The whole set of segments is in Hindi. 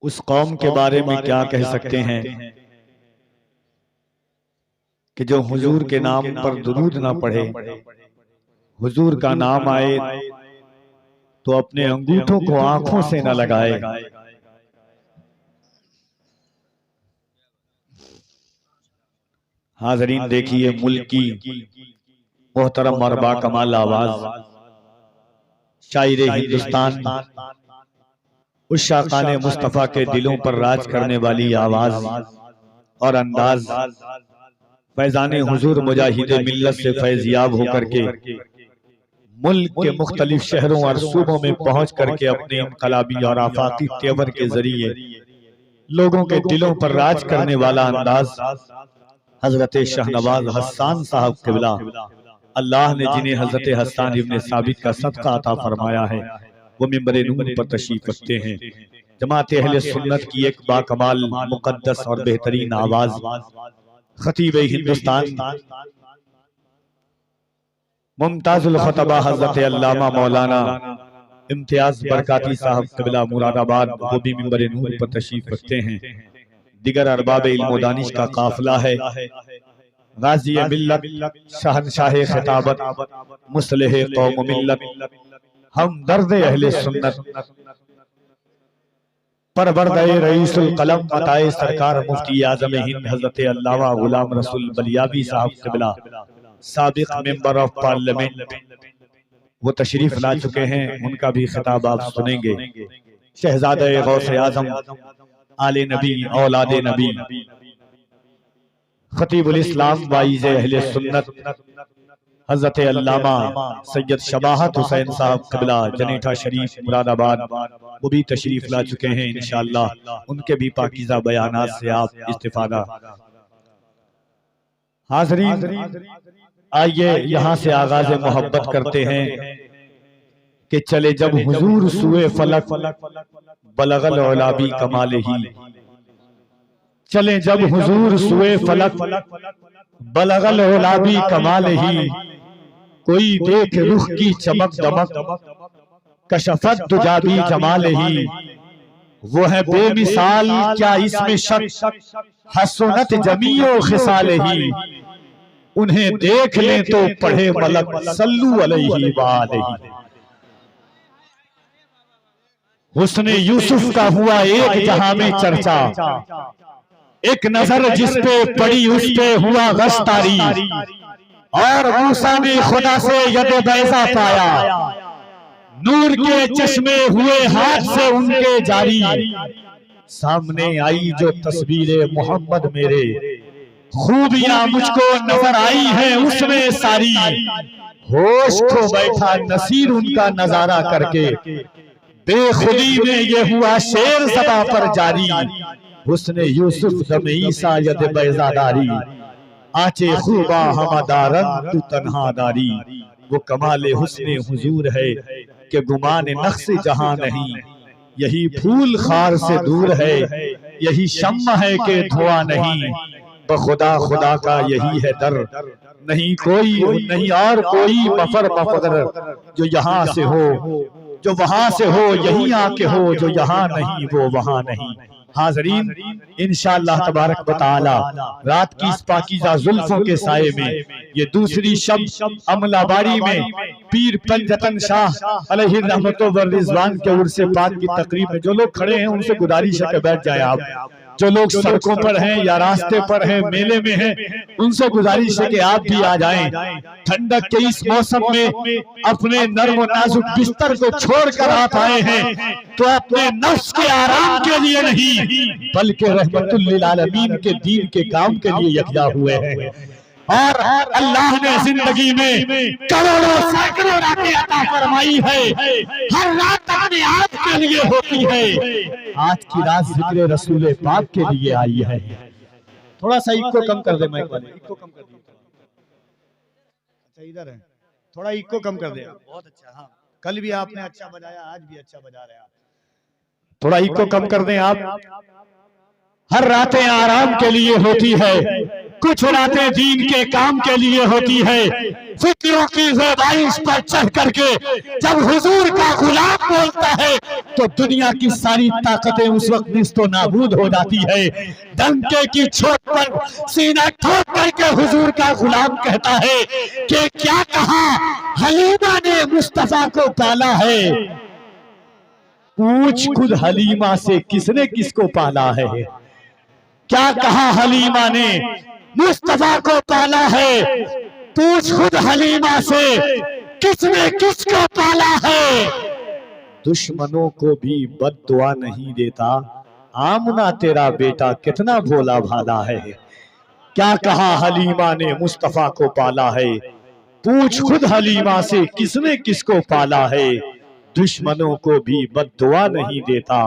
उस कौम के बारे में क्या कह सकते हैं कि जो हुजूर के नाम पर दुरूद ना पढ़े, हुजूर का नाम आए तो अपने अंगूठों को आंखों से न लगाए। हाज़रीन देखिए, मुल्क की मोहतरम और बाकमाल आवाज शायर हिंदुस्तान, उस शाकाने मुस्तफ़ा के दिलों पर राज करने वाली आवाज और अंदाज, फैजाने हुजूर मुजाहिद मिल्लत से फैजियाब होकर के मुल्क के मुख्तलिफ शहरों और सूबों में पहुंच करके अपने इनकलाबी और आफाकी तेवर के जरिए लोगों के दिलों पर राज करने वाला अंदाज हजरत शाहनवाज हसन साहब क़िबला, अल्लाह ने जिन्हें हजरत हसन इब्न साबित का सदका अता फरमाया है, वो मिंबर नूर पर तशरीफ रखते हैं। जमात अहले सुन्नत की एक बाकमाल, मुकद्दस और बेहतरीन आवाज, खतीब हिंदुस्तान, मुमताजुल खतबा हजरत अल्लामा मौलाना इम्तियाज बरकाती साहब क़िबला मुरादाबाद, वो भी मिंबर नूर पर तशरीफ रखते हैं। दिगर अरबाब इल्म व दानिश का काफिला है। गाज़ी मिल्लत, शहंशाह खिताबत, मुस्लिह कौम मिल्लत, हमदर्द अहले सुन्नत, परवरदे रईसुल कलम अताए सरकार मुफ्ती आज़म हिंद हजरत अल्लामा गुलाम रसूल बलियावी साहब क़िबला, साबिक मेंबर ऑफ पार्लियामेंट, वो तशरीफ ला चुके हैं। उनका भी खिताब आप सुनेंगे। शहजादे गौसे आज़म, आले नबी, औलादे नबी, खतीबुल इस्लाम वाइज़ अहले सुन्नत हजरत अल्लामा सैयद शबाहत हुसैन साहब क़िबला जनेठा शरीफ मुरादाबाद, वो भी तशरीफ ला चुके हैं। इंशाअल्लाह उनके भी पाकीज़ा बयानात से आप इस्तिफादा। हाज़रीन आइए यहाँ से आगाज़ मोहब्बत करते हैं कि चले जब हुजूर सुए फलक बलगल औलाबी कमाल ही, चले जब हुजूर सुए फलक बलगल औलाबी कमाल ही, कोई देख रुख की चमक दमक कशफत दुजाबी जमाल ही, वो है बेमिसाल क्या इसमें शक हसनत जमीओ खिसाल ही, उन्हें देख लें तो पढ़े मलक सल्लू अलैहि व आलिही। हुस्ने यूसुफ का हुआ एक जहां में चर्चा, एक नजर जिस पे पड़ी उस पे हुआ गश्तारी, और मूसा ने खुदा से यदे बैजा पाया, नूर के चश्मे हुए हाथ से उनके जारी, सामने आई जो तस्वीरे मोहम्मद मेरे, खूबियां मुझको नजर आई है उसमें सारी, होश खो बैठा नसीर उनका नजारा करके, बेखुदी में ये हुआ शेर ज़बा पर जारी, हुस्ने यूसुफ दम ईसा यद बैज़ादारी, आचे खूबा हमादारन तू तन्हादारी, वो कमाले हुस्ने हुजूर है कि गुमान नक्श जहां नहीं, यही फूल खार से दूर है, यही शम्मा है कि धुआं नहीं, बखुदा खुदा का यही है दर, नहीं कोई नहीं और कोई मफर मफदर, जो यहाँ से हो जो वहां से हो, यहीं आके हो जो यहाँ नहीं वो वहां नहीं। हाज़रीन इंशाअल्लाह तबारक व तआला रात की इस पाकीज़ा जुल्फों के साये में ये दूसरी शब अमलाबाड़ी में पीर पंजतन शाह अलैहि रहमतो व रिज़वान के उर्से पाक की तकरीब में जो लोग खड़े हैं उनसे गुजारिश है कि बैठ जाए आप। जो लोग सड़कों पर हैं या रास्ते पर हैं, मेले में हैं, उनसे गुजारिश है कि आप भी आ जाएं। ठंडक के इस मौसम में अपने नर्म नाजुक बिस्तर को छोड़कर आप आए हैं तो अपने नफ्स के आराम के लिए नहीं बल्कि रहमतुल लिल आलमीन के दीन के काम के लिए यकजा हुए हैं। और अल्लाह ने जिंदगी में करोड़ों सैकड़ों रातें अता फरमाई है, हर रात अपने आप के लिए होती है, आज की रात जिक्र रसूल पाक के लिए आई है। थोड़ा सा इको कम कर दे, माइक वाले इको कम कर दिए। अच्छा इधर है, थोड़ा इको कम कर दे। बहुत अच्छा। हाँ कल भी आपने अच्छा बजाया, आज भी अच्छा बजा रहे हैं आप, थोड़ा इको कम कर दें आप। हर रातें आराम के लिए होती है, कुछ रातें दीन के काम के लिए होती है। फिक्रों की ज़ेबाइश पर चढ़ करके जब हुजूर का गुलाम बोलता है तो दुनिया की सारी ताकतें उस वक्त निस्तो नाबूद हो जाती है। डंके की चोट पर सीना ठोक करके हुजूर का गुलाम कहता है कि क्या कहा हलीमा ने मुस्तफा को पाला है। पूछ खुद हलीमा से किसने किसको पाला है। क्या कहा हलीमा ने मुस्तफा को पाला है। पूछ खुद हलीमा से किसने किसको पाला है। दुश्मनों को भी बद्दुआ नहीं देता, आमना तेरा बेटा कितना भोला भाला है। क्या कहा हलीमा ने मुस्तफा को पाला है। पूछ खुद हलीमा से किसने किसको पाला है। दुश्मनों को भी बद्दुआ नहीं देता,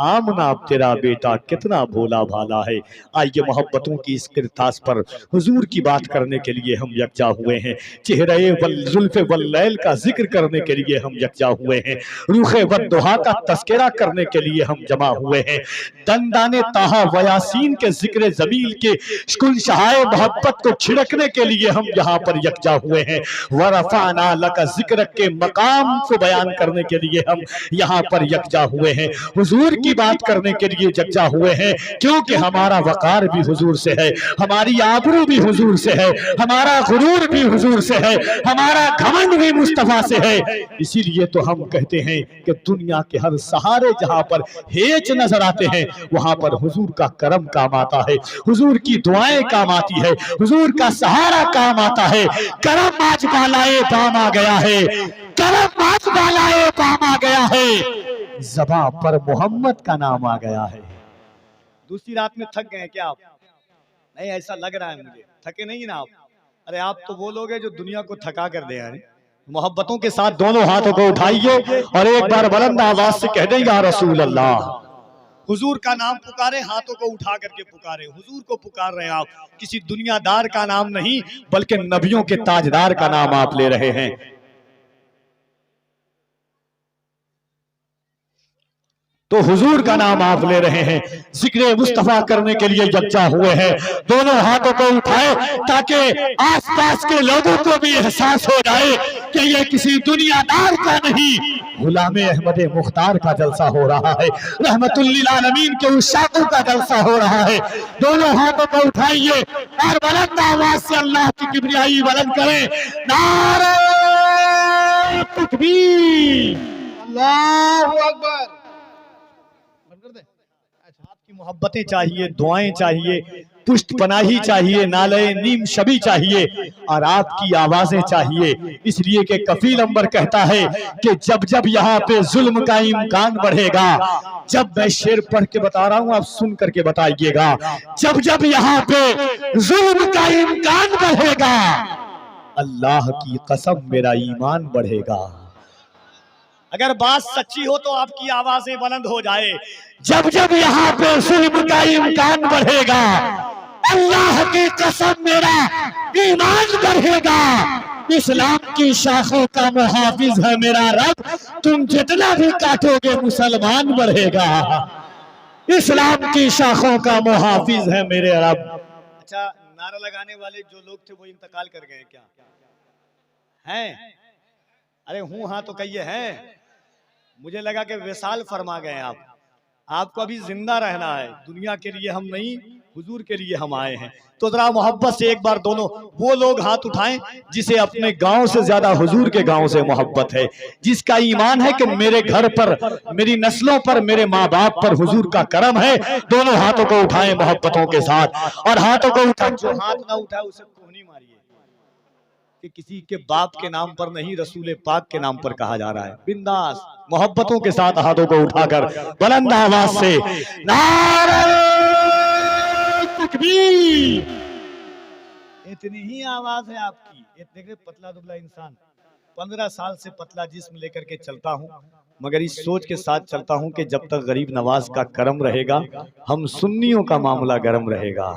आमना तेरा बेटा कितना भोला भाला है। आइए मोहब्बतों की इस किरतास पर हुजूर की बात करने के लिए हम यकजा हुए हैं। चेहरे जुल्फ़े वल्लैल का जिक्र करने के लिए हम यकजा हुए हैं। रूखे वद्दुहा का तस्करा करने के लिए हम जमा हुए हैं। दंदाने ताहा वयासीन के जिक्र जमील के शहाए मोहब्बत को छिड़कने के लिए हम यहाँ पर यकजा हुए हैं। वरफ़ाना लका जिक्र के मकाम को बयान करने के लिए हम यहाँ पर यकजा हुए हैं। हुजूर की बात करने के लिए यकजा हुए हैं, क्योंकि हमारा वकार भी हुजूर से है, हमारी आबरू भी हुजूर से है, हमारा गुरूर भी हुजूर से है, हमारा घमंड भी मुस्तफा से है। इसीलिए तो हम कहते हैं कि दुनिया के हर सहारे जहां पर हेच नजर आते हैं वहां पर हुजूर का करम काम आता है, हुजूर की दुआएं काम आती है, हुजूर का सहारा काम आता है। करम आज बालाए बाम आ गया है, करम आज बालाए बाम आ गया है, ज़बां पर मोहम्मद का नाम आ गया है। दूसरी रात में थक गए क्या आप? नहीं, ऐसा लग रहा है मुझे। थके नहीं ना आप? अरे आप तो वो लोग हैं जो दुनिया को थका कर दे। यार मोहब्बतों के साथ दोनों हाथों को उठाइए और एक बार बुलंद आवाज से कह दें या रसूल अल्लाह। हुजूर का नाम पुकारे, हाथों को उठा करके पुकारे। हुजूर को पुकार रहे हैं आप, किसी दुनियादार का नाम नहीं बल्कि नबियों के ताजदार का नाम आप ले रहे हैं। तो हुजूर का नाम आप ले रहे हैं, जिक्र मुस्तफा करने के लिए यकजा हुए हैं। दोनों हाथों को उठाए ताकि आसपास के लोगों को भी एहसास हो जाए कि ये किसी दुनियादार का नहीं, गुलाम अहमद मुख्तार का जलसा हो रहा है, रहमतुल लिल आलमीन के उशाकों का जलसा हो रहा है। दोनों हाथों को उठाइए और बुलंद आवाज से अल्लाह की किबरियाई बुलंद करें। नारे तकबीर, अल्लाहु अकबर। आपकी मोहब्बतें चाहिए, दुआएं चाहिए, पुष्ट पनाही चाहिए, नाले नीम शबी चाहिए और आपकी आवाजें चाहिए। इसलिए कि कफील अंबर कहता है कि जब जब यहाँ पे जुल्म का इम्कान बढ़ेगा, जब मैं शेर पढ़ के बता रहा हूँ आप सुन करके बताइएगा, जब जब यहाँ पे जुल्म का इम्कान बढ़ेगा, अल्लाह की कसम मेरा ईमान बढ़ेगा। अगर बात सच्ची हो तो आपकी आवाजें बुलंद हो जाए। जब जब यहाँ पे जुल्म का इम्कान बढ़ेगा, अल्लाह की कसम मेरा ईमान बढ़ेगा। इस्लाम की शाखों का मुहाफिज है मेरा रब, तुम जितना भी काटोगे मुसलमान बढ़ेगा। इस्लाम की शाखों का मुहाफिज है मेरे रब। अच्छा, नारा लगाने वाले जो लोग थे वो इंतकाल कर गए क्या? हैं? अरे हूं हाँ तो कहिए हैं। मुझे लगा कि विसाल फरमा गए आप। आपको अभी जिंदा रहना है, दुनिया के लिए हम नहीं, हुजूर के लिए हम आए हैं। तो जरा मोहब्बत से एक बार दोनों वो लोग हाथ उठाएं जिसे अपने गांव से ज्यादा हुजूर के गांव से मोहब्बत है, जिसका ईमान है कि मेरे घर पर, मेरी नस्लों पर, मेरे माँ बाप पर हुजूर का करम है। दोनों हाथों को उठाएं मोहब्बतों के साथ और हाथों को उठाएं। जो हाथ ना उठाए उसे कोहनी मारिए कि किसी के बाप के नाम पर नहीं, रसूल पाक के नाम पर कहा जा रहा है। बिंदास मोहब्बतों के साथ हाथों को उठाकर बुलंद आवाज से नारे तकबीर। इतनी ही आवाज है आपकी। देखे पतला दुबला इंसान, 15 साल से पतला जिस्म लेकर के चलता हूँ, मगर इस सोच के साथ चलता हूँ कि जब तक गरीब नवाज का करम रहेगा हम सुन्नियों का मामला गर्म रहेगा।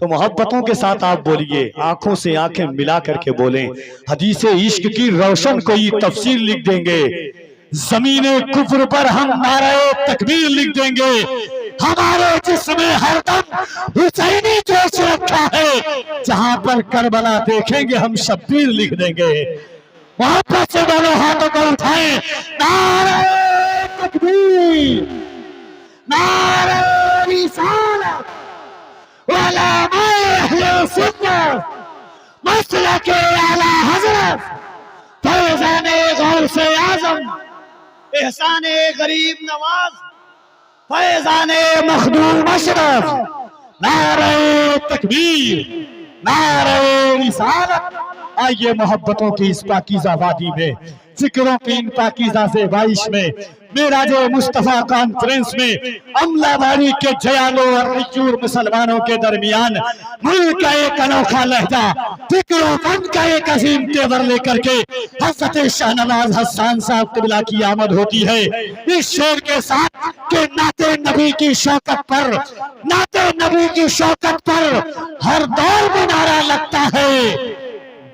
तो मोहब्बतों के साथ आप बोलिए, आंखों से आंखें मिला करके बोलें। हदीसे इश्क की रोशन कोई तफसीर लिख देंगे, जमीने कुफ्र पर हम नारे तकबीर लिख देंगे। हमारे जिस्म हरदम हुसैनी जोश रखा है। जहां पर करबला देखेंगे हम शब्बीर लिख देंगे। मोहब्बत से दोनों हाथों को उठाएं, नारे तकबीर, नारे रिसालत, उलमाए अहले सुन्नत, मसलक आला हज़रत, फैज़ाने गौसे आज़म, एहसाने गरीब नवाज, फैज़ाने मखदूम अशरफ, नारे तकबीर, नारे रिसालत। आइए मोहब्बतों की इस पाकीज़ा वादी में, जिक्रों की इन पाकीज़ा ज़ेबाइश में, मेराजे मुस्तफ़ा कॉन्फ्रेंस में अमलाबारी के जयालों और रिजूर मुसलमानों के दरमियान मुल्क का एक अनोखा लहजा, फिक्रों फन का एक अजीम तेवर लेकर के हज़रत शाहनवाज हसन साहब क़िबला की आमद होती है। इस शेर के साथ के नाते नबी की शौकत पर, नाते नबी की शौकत पर हर दौर में नारा लगता है।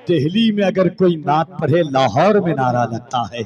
दिल्ली में अगर कोई नात पढ़े, लाहौर में नारा लगता है।